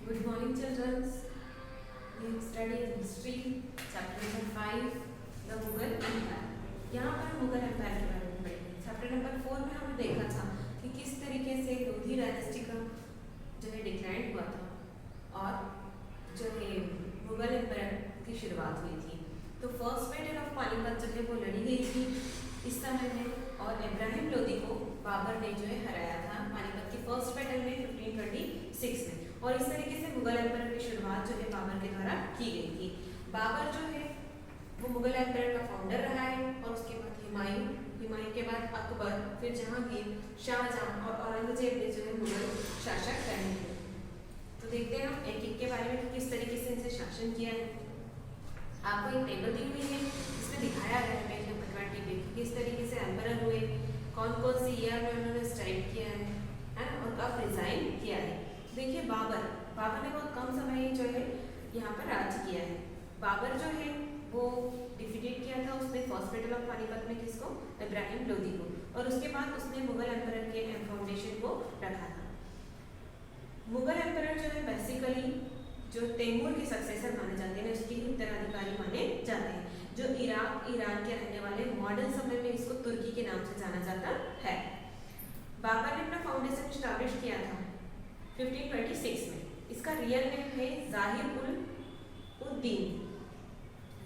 Good morning, children. We have studied history, chapter number 5, the Mughal Empire. यहाँ पर Mughal empire के बारे में पढ़ेंगे। चैप्टर नंबर 4 में हमने देखा था कि किस तरीके से लोधी डायनेस्टी का जो है डिक्लाइन हुआ था और जो है मुगल एम्पायर की शुरुआत हुई थी। तो फर्स्ट बैटल ऑफ पानीपत जो है वो लड़ी गई थी इस समय में और इब्राहिम लोदी को बाबर ने जो है हराया था पानीपत की फर्स्ट बैटल में 1526 में। और इस तरीके से मुगल एम्पायर की शुरुआत जो है बाबर के द्वारा की गई थी। बाबर जो है वो मुगल एम्पायर का फाउंडर रहा है और उसके बाद हुमायूं के बाद अकबर, फिर जहांगीर, शाहजहां और औरंगजेब ने जो है मुगल शासक रहे हैं। तो देखते हैं हम एक एक के बारे में कि किस तरीके से इनसे शासन किया है। आपको एक टेबल दी हुई है इसमें दिखाया गया है पेज नंबर 20 पे किस तरीके से एम्पायर हुए, कौन कौन सी ईयर में उन्होंने स्ट्राइक किया है ना, और कब रिजाइन किया है। देखिए बाबर ने बहुत कम समय जो है यहाँ पर राज्य किया है। बाबर जो है वो डिफीटेड किया था उसने फर्स्ट बैटल ऑफ पानीपत में किसको, इब्राहिम लोदी को, और उसके बाद उसने मुगल एम्पायर के फाउंडेशन को रखा था। मुगल एम्पायर जो है बेसिकली जो तैमूर के सक्सेसर माने जाते हैं, उसके उत्तराधिकारी माने जाते हैं, जो इराक ईरान के रहने वाले, मॉडर्न समय में इसको तुर्की के नाम से जाना जाता है। बाबर ने अपना फाउंडेशन स्टैब्लिश किया था 1526 में। इसका रियल नेम है जाहिर-उल-दीन।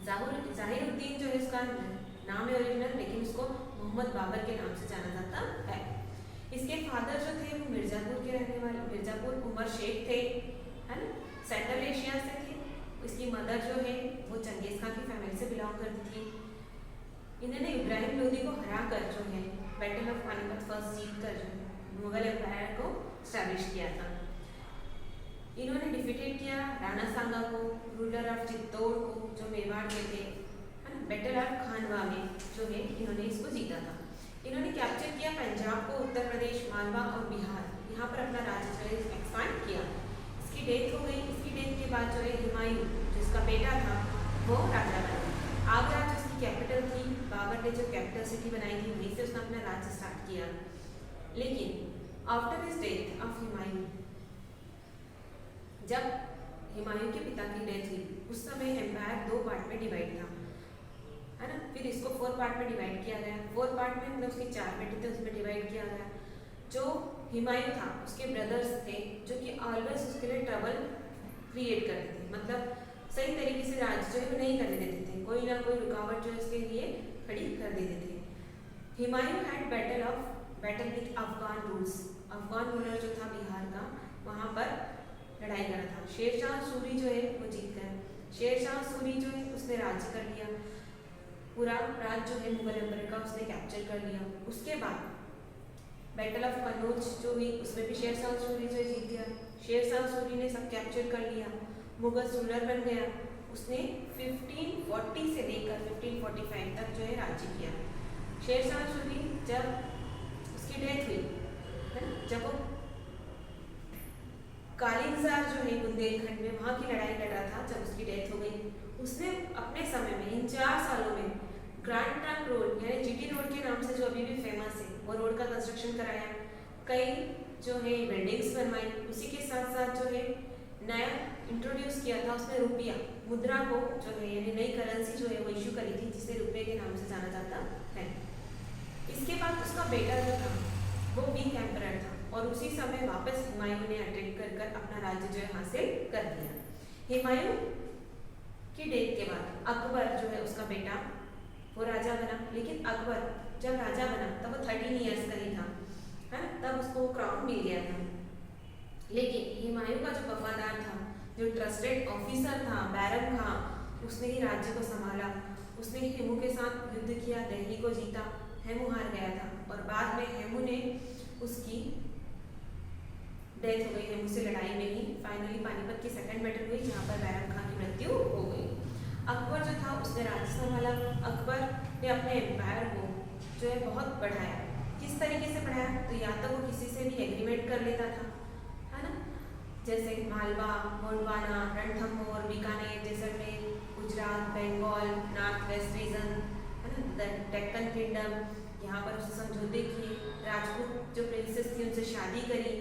जाहिर-उल-दीन जो है इसका नाम है ओरिजिनल, लेकिन उसको मोहम्मद बाबर के नाम से जाना जाता है। इसके फादर जो थे वो मिर्जापुर के रहने वाले, मिर्जापुर उमर शेख थे, है ना, सेंट्रल एशिया से थे। इसकी मदर जो है वो चंगेज खान की फैमिली से बिलोंग करती थी। इन्होंने इब्राहिम लोदी को हरा कर जो है बैटल ऑफ पानीपत फर्स्ट जीत कर जो मुगल एम्पायर को स्टैब्लिश किया था। इन्होंने डिफीटेड किया राणा सांगा को, रूलर ऑफ चित्तौड़ को जो मेवाड़ के थे, है ना। बैटल ऑफ खानवा में जो है इन्होंने इसको जीता था। इन्होंने कैप्चर किया पंजाब को, उत्तर प्रदेश, मालवा और बिहार, यहाँ पर अपना राज्य जो है एक्सपांड किया। इसकी डेथ हो गई। इसकी डेथ के बाद जो है हुमायूं जिसका बेटा था वो राजा बना। आगरा जो इसकी कैपिटल थी, बाबर ने जो कैपिटल सिटी बनाई थी वहीं से उसने अपना राज्य स्टार्ट किया। लेकिन after his death of Humayun, जब हुमायूं के पिता की डेथ हुई उस समय एम्पायर 2 पार्ट में डिवाइड था, है ना। फिर इसको 4 पार्ट में डिवाइड किया गया। 4 पार्ट में मतलब उसके 4 बेटे थे, उसमें डिवाइड किया गया। जो हुमायूं था उसके ब्रदर्स थे जो कि ऑलवेज उसके लिए ट्रबल क्रिएट करते थे, मतलब सही तरीके से राज्य जो है वो नहीं करने देते थे, कोई ना कोई रुकावट जो है उसके लिए खड़ी कर देते थे। Humayun had battle with Afghan rules. Afghan ruler जो था बिहार का, वहाँ पर लड़ाई करा था। शेरशाह सूरी जो है वो जीत गया। शेरशाह सूरी जो है उसने राज्य कर लिया, पूरा राज्य जो है मुगल एम्पायर का उसने कैप्चर कर लिया। उसके बाद बैटल ऑफ कन्नौज जो हुई उसमें भी शेरशाह सूरी जो है जीत गया। शेरशाह सूरी ने सब कैप्चर कर लिया, मुगल रूलर बन गया। उसने 1540 से लेकर 1545 तक जो है राज्य किया। शेरशाह सूरी जब उसकी डेथ हुई है ना, जब वो कालिंजार जो है बुंदेलखंड में वहाँ की लड़ाई लड़ रहा था, जब उसकी डेथ हो गई, उसने अपने समय में इन 4 सालों में ग्रैंड ट्रंक रोड यानी जीटी रोड के नाम से जो अभी भी फेमस है वो रोड का कंस्ट्रक्शन कराया, कई जो है बिल्डिंग्स बनवाई। उसी के साथ साथ जो है नया इंट्रोड्यूस किया था उसने रुपया मुद्रा को जो है यानी नई करेंसी जो है वो इशू करी थी जिसे रुपये के नाम से जाना जाता है। इसके बाद उसका बेटा जो था वो वीक एम्परर था और उसी समय वापस हुमायूं ने अटैक कर अपना राज्य जो है हासिल कर लिया। हुमायूं की डेथ के बाद अकबर जो है उसका बेटा वो राजा बना, लेकिन अकबर जब राजा बना तब वो 13 ईयर्स का ही था, है ना, तब उसको क्राउन मिल गया था। लेकिन हुमायूं का जो वफादार था, जो ट्रस्टेड ऑफिसर था बैरम खां, उसने ही राज्य को संभाला। उसने हेमू के साथ युद्ध किया, दिल्ली को जीता, हेमू हार गया था और बाद में हेमू ने उसकी डेथ हो गई। हेमू से लड़ाई में ही फाइनली पानीपत की सेकंड बैटल हुई जहाँ पर बैरम खां की मृत्यु हो गई। अकबर जो था उसने राज्य संभाला। अकबर ने अपने एम्पायर को जो है बहुत बढ़ाया। किस तरीके से बढ़ाया, तो या तो वो किसी से भी एग्रीमेंट कर लेता था, है ना, जैसे Malwa, Gondwana, Ranthambore, Bikaner, Jaisalmer, Gujarat, Bengal, north west region, है ना, डेक्कन किंगडम, यहाँ पर उसने समझौते किए। राजपूत जो प्रिंसेस थी उनसे शादी करी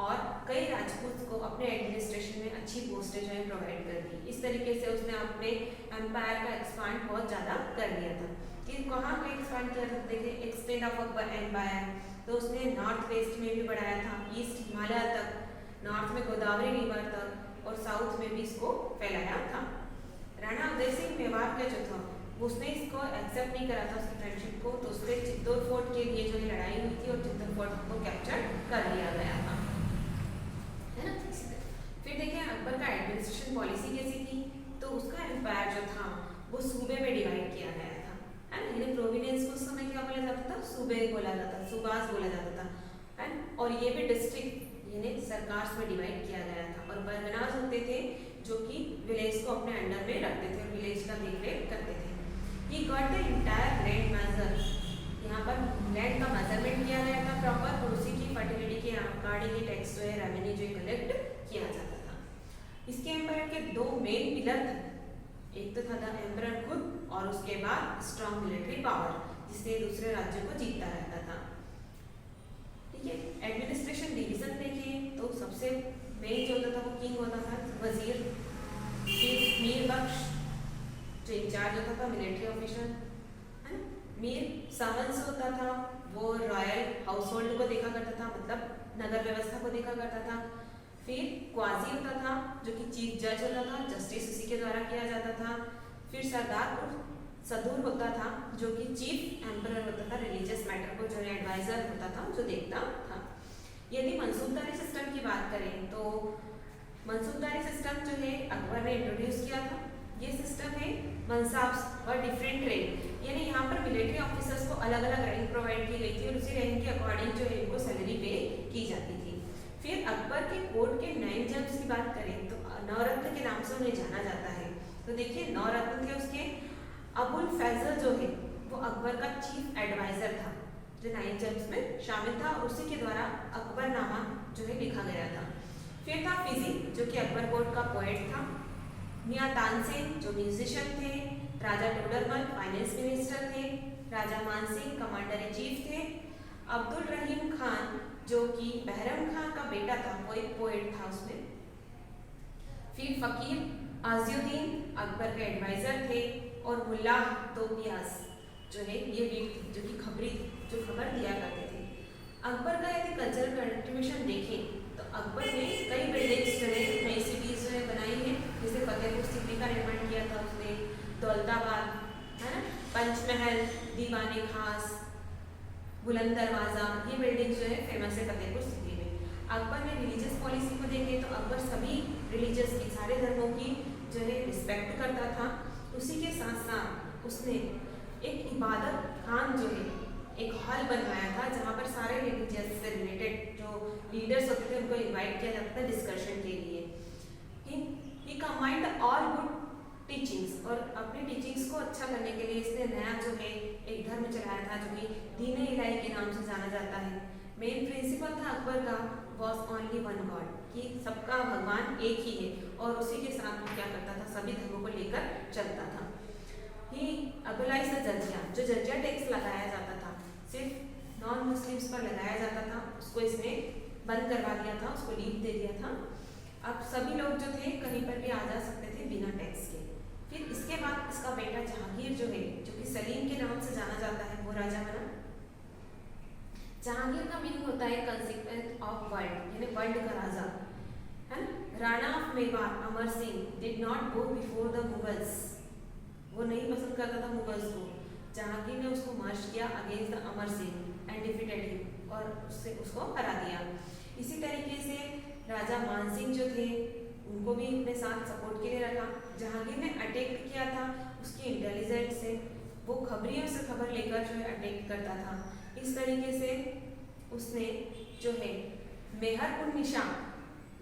और कई राजपूत को अपने एडमिनिस्ट्रेशन में अच्छी पोस्टें जो है प्रोवाइड कर दी। इस तरीके से उसने अपने एम्पायर का एक्सपांड बहुत ज़्यादा कर लिया था। कि कहाँ पे एक्सपांड किया था, देखिए एक्सटेंड ऑफ अकबर एम्पायर, तो उसने नॉर्थ वेस्ट में भी बढ़ाया था, ईस्ट हिमालय तक, नॉर्थ में गोदावरी रिवर तक और साउथ में भी इसको फैलाया था। राणा उदय सिंह मेवाड़ का जो था उसने इसको एक्सेप्ट नहीं करा था उसकी फ्रेंडशिप को, तो उससे चित्तौड़ फोर्ट के लिए जो लड़ाई हुई थी और चित्तौड़ फोर्ट को कैप्चर कर लिया गया था, है ना। फिर देखिए अकबर का एडमिनिस्ट्रेशन पॉलिसी कैसी थी, तो उसका एम्पायर जो था वो सूबे में डिवाइड किया गया था, है ना। यानी प्रोविनेंस को उस समय क्या बोला जाता था, सूबे बोला जाता था, सूबास बोला जाता था, है। और ये भी डिस्ट्रिक्ट यानी सरकार में डिवाइड किया गया था। और परगनास होते थे जो कि विलेज को अपने अंडर में रखते थे और विलेज का देखरेख करते थे। He got the entire land measure, यहाँ पर लैंड का मेजरमेंट किया गया था प्रॉपर, और उसी की फर्टिलिटी के अकॉर्डिंग ही टैक्स जो है रेवेन्यू जो कलेक्ट किया जाता था। इसके एम्पायर के दो मेन पिलर थे, एक तो था द एम्परर खुद और उसके बाद स्ट्रॉन्ग मिलिट्री पावर जिससे दूसरे राज्यों को जीतता रहता था। ठीक है, एडमिनिस्ट्रेशन डिवीजन देखिए तो सबसे मेन जो होता था वो किंग होता था, वजीर, मीर बख्श जो इंचार्ज होता था मिलिट्री ऑफिसर, है ना। मीर सामंस होता था वो रॉयल हाउस होल्ड को देखा करता था, मतलब नगर व्यवस्था को देखा करता था। फिर क्वाजी होता था जो कि चीफ जज होता था, जस्टिस उसी के द्वारा किया जाता था। फिर सरदार सदूर होता था जो कि चीफ एम्परर होता था, रिलीजियस मैटर को जो एडवाइजर होता था जो देखता था। यदि मनसूबदारी सिस्टम की बात करें तो मनसूबदारी सिस्टम जो है अकबर ने इंट्रोड्यूस किया था। ये सिस्टम है मनसाब्स और डिफरेंट रैंक, यानी यहाँ पर मिलिट्री ऑफिसर्स को अलग अलग रैंक प्रोवाइड की गई थी और उसी रैंक के अकॉर्डिंग जो है इनको सैलरी पे की जाती थी। फिर अकबर के कोर्ट के 9 जज की बात करें तो नवरत्न के नाम से उन्हें जाना जाता है। तो देखिए नवरत्न थे उसके, अबुल फैजल जो है वो अकबर का चीफ एडवाइजर था जो 9 जज में शामिल था और उसी के द्वारा अकबरनामा जो है लिखा गया था। फिर था फिजी जो कि अकबर कोर्ट का पोएट था, मियां तानसेन जो म्यूजिशियन थे, राजा टोडरमल फाइनेंस मिनिस्टर थे, राजा मानसिंह कमांडर इन चीफ थे, अब्दुल रहीम खान जो कि बहरम खान का बेटा था वो एक पोएट था उसमें। फिर फकीर आजिउद्दीन अकबर के एडवाइजर थे और मुल्ला तोबियास जो है ये वीर जो कि खबर दिया करते थे। अकबर का यदि कल्चरल कंट्रीब्यूशन देखें तो अकबर ने कई बिल्डिंग्स जो है नई सिटीज जो है बनाई है, जैसे फतेहपुर सिटी का निर्माण किया था उसने, दौलताबाद, है ना, पंचमहल, दीवाने खास, बुलंद दरवाजा, ये बिल्डिंग जो है फेमस है फतेहपुर सिटी में। अकबर ने रिलीजियस पॉलिसी को देखे तो अकबर सभी रिलीजियस की सारे धर्मों की जो है रिस्पेक्ट करता था। उसी के साथ साथ उसने एक इबादत खान जो है एक हॉल बनवाया था जहाँ पर सारे रिलीजियस से रिलेटेड जो लीडर्स होते थे उनको इनवाइट किया जाता था डिस्कशन के लिए। ही कंबाइंड ऑल गुड टीचिंग्स, और अपनी टीचिंग्स को अच्छा करने के लिए इसने नया जो है एक धर्म चलाया था जो कि दीन इलाही के नाम से जाना जाता है। मेन प्रिंसिपल था अकबर का वॉज ओनली वन गॉड, कि सबका भगवान एक ही है और उसी के साथ वो क्या करता था सभी धर्मों को लेकर चलता था। ही अबोलाइज द जजिया, जो जजिया टैक्स लगाया जाता था सिर्फ नॉन मुस्लिम्स पर लगाया जाता था, उसको इसने बंद करवा दिया था, उसको लीव दे दिया था। अब सभी लोग जो थे कहीं पर भी आ जा सकते थे बिना टैक्स के। फिर इसके बाद इसका बेटा जहांगीर जो है जो कि सलीम के नाम से जाना जाता है वो राजा बना। जहांगीर का मीनिंग होता है कंसिक्वेंस ऑफ वर्ल्ड, यानी वर्ल्ड का राजा, है ना। Rana of Mewar Amar Singh did not go before the Mughals, वो नहीं पसंद करता था मुगल्स को। जहांगीर ने उसको मार्च किया against the Amar Singh and defeated him, और उससे उसको हरा दिया। इसी तरीके से राजा मानसिंह जो थे उनको भी अपने साथ सपोर्ट के लिए रखा। जहांगीर ने अटैक किया था उसकी इंटेलिजेंस से, वो खबरियों से खबर लेकर जो है अटैक करता था। इस तरीके से उसने जो है मेहर उन निशा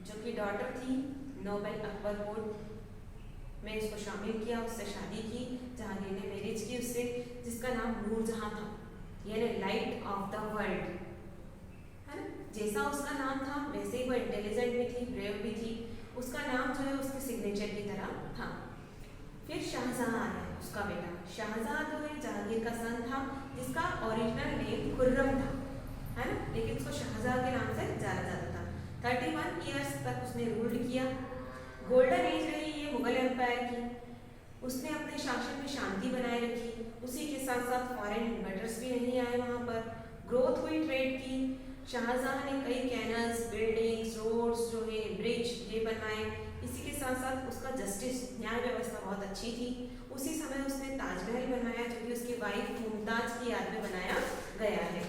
जो कि डॉटर थी नोबल अकबर कोर्ट में उसको शामिल किया, उससे शादी की। जहांगीर ने मैरिज की उससे, जिसका नाम नूरजहां था, यानी लाइट ऑफ द वर्ल्ड, है ना। जैसा उसका नाम था वैसे ही वो इंटेलिजेंट भी थी, ब्रेव भी थी। उसका नाम जो है उसके सिग्नेचर की तरह था। फिर शाहजहां आया उसका बेटा। शाहजहां जो है जहांगीर का सन था जिसका ओरिजिनल नेम खुर्रम था, है ना, लेकिन उसको शाहजहां के नाम से जाना जाता था। 31 ईयर्स तक उसने रूल किया। गोल्डन एज रही ये मुगल एम्पायर की। उसने अपने शासन में शांति बनाए रखी, उसी के साथ साथ फॉरेन इन्वेस्टर्स भी नहीं आए वहाँ पर, ग्रोथ हुई ट्रेड की। शाहजहां ने कई कैनल्स, बिल्डिंग्स, रोड्स जो है, ब्रिज ये बनवाए। इसी के साथ साथ उसका जस्टिस, न्याय व्यवस्था बहुत अच्छी थी। उसी समय उसने ताजमहल बनवाया जो कि उसकी वाइफ मुमताज की याद में बनाया गया है।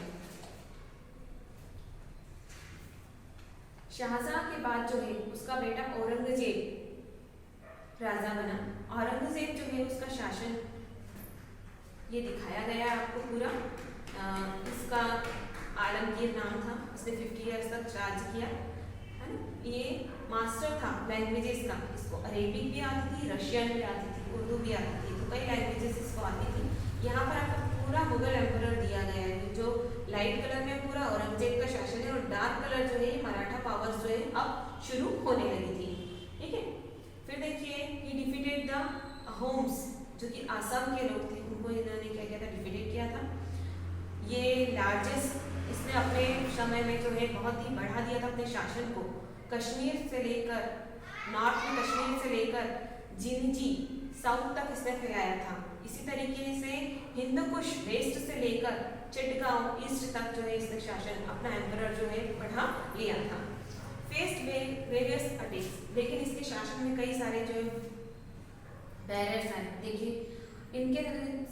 शाहजहां के बाद जो है उसका बेटा औरंगजेब राजा बना। औरंगजेब जो है उसका शासन ये दिखाया गया है आपको पूरा। इसका आलमगीर नाम था, इसने 50 इयर्स तक राज किया, है ना। ये मास्टर था लैंग्वेजेस का, इसको अरेबिक भी आती थी, रशियन भी आती थी, उर्दू भी आती थी, तो कई लैंग्वेजेस इसको आती थी। यहाँ पर आपको पूरा मुगल एम्परर दिया गया है, जो लाइट कलर में पूरा औरंगजेब का शासन है और डार्क कलर जो है मराठा पावर्स जो है अब शुरू होने लगी थी। ठीक है, फिर देखिए ही डिफीटेड द होम्स, जो कि आसाम के लोग थे, उनको इन्होंने क्या किया था, डिफीटेड किया था। ये लार्जेस्ट, इसने अपने समय में जो है बहुत ही बढ़ा दिया था अपने शासन को। कश्मीर से लेकर, नॉर्थ में कश्मीर से लेकर जिंजी साउथ तक इसने फैलाया था। इसी तरीके से हिंदू कुश वेस्ट से लेकर चिटगांव ईस्ट तक जो है इसने शासन, अपना एम्परर जो है बढ़ा लिया था। फेस्ड वेरियस अटैक्स, लेकिन इसके शासन में कई सारे जो बैरियर्स आए। देखिए इनके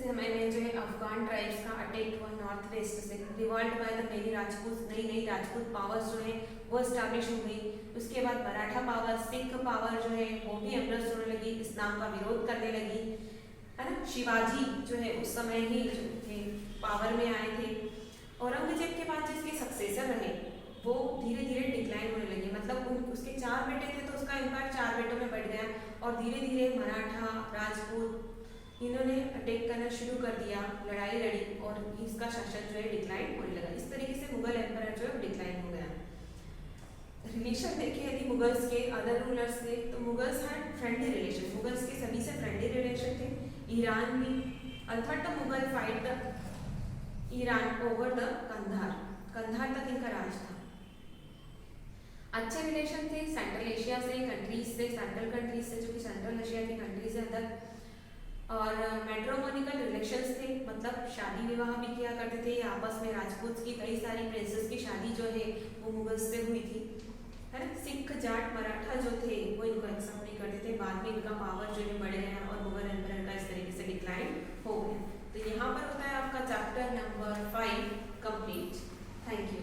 समय में जो है अफगान ट्राइब्स का अटैक हुआ नॉर्थ वेस्ट से, revolt by the many Rajput, नई नई राजपूत पावर्स जो है वो स्टैब्लिश हो गई। उसके बाद मराठा पावर, सिख पावर जो है वो भी एम्प्रेस होने लगी, इस्लाम का विरोध करने लगी, है ना। शिवाजी जो है उस समय ही जो थे पावर में आए थे। औरंगजेब के बाद जिसके सक्सेसर रहे वो धीरे धीरे डिक्लाइन होने लगे, मतलब उसके 4 बेटे थे तो उसका इम्पैक्ट 4 बेटों में बढ़ गया और धीरे धीरे मराठा, राजपूत इन्होंने अटैक करना शुरू कर दिया, लड़ाई लड़ी और इसका शासन जो है डिक्लाइन होने लगा। इस तरीके से मुगल एम्पायर जो है डिक्लाइन हो गया। रिलेशन देखें यदि मुगल्स के अदर रूलर्स थे तो Mughals had friendly relation, Mughals के सभी से फ्रेंडली रिलेशन थे। ईरान भी, अर्थात the Mughal fight the Iran over the Kandahar, Kandahar तक इनका राज था। अच्छे रिलेशन थे सेंट्रल एशिया से कंट्रीज से, सेंट्रल कंट्रीज से जो कि सेंट्रल एशिया की कंट्रीज है अंदर, और मैट्रोमोनिकल रिलेशंस थे, मतलब शादी विवाह भी किया करते थे आपस में। राजपूत की कई सारी प्रिंसेस की शादी जो है वो मुगल्स से हुई थी, है ना। सिख, जाट, मराठा जो थे वो इनको एक्सेप्ट नहीं करते थे। बाद में इनका पावर जो है बढ़ गया और मुगल एम्पायर का इस तरीके से डिक्लाइन हो गया। तो यहाँ पर होता है आपका chapter number 5 complete. Thank you.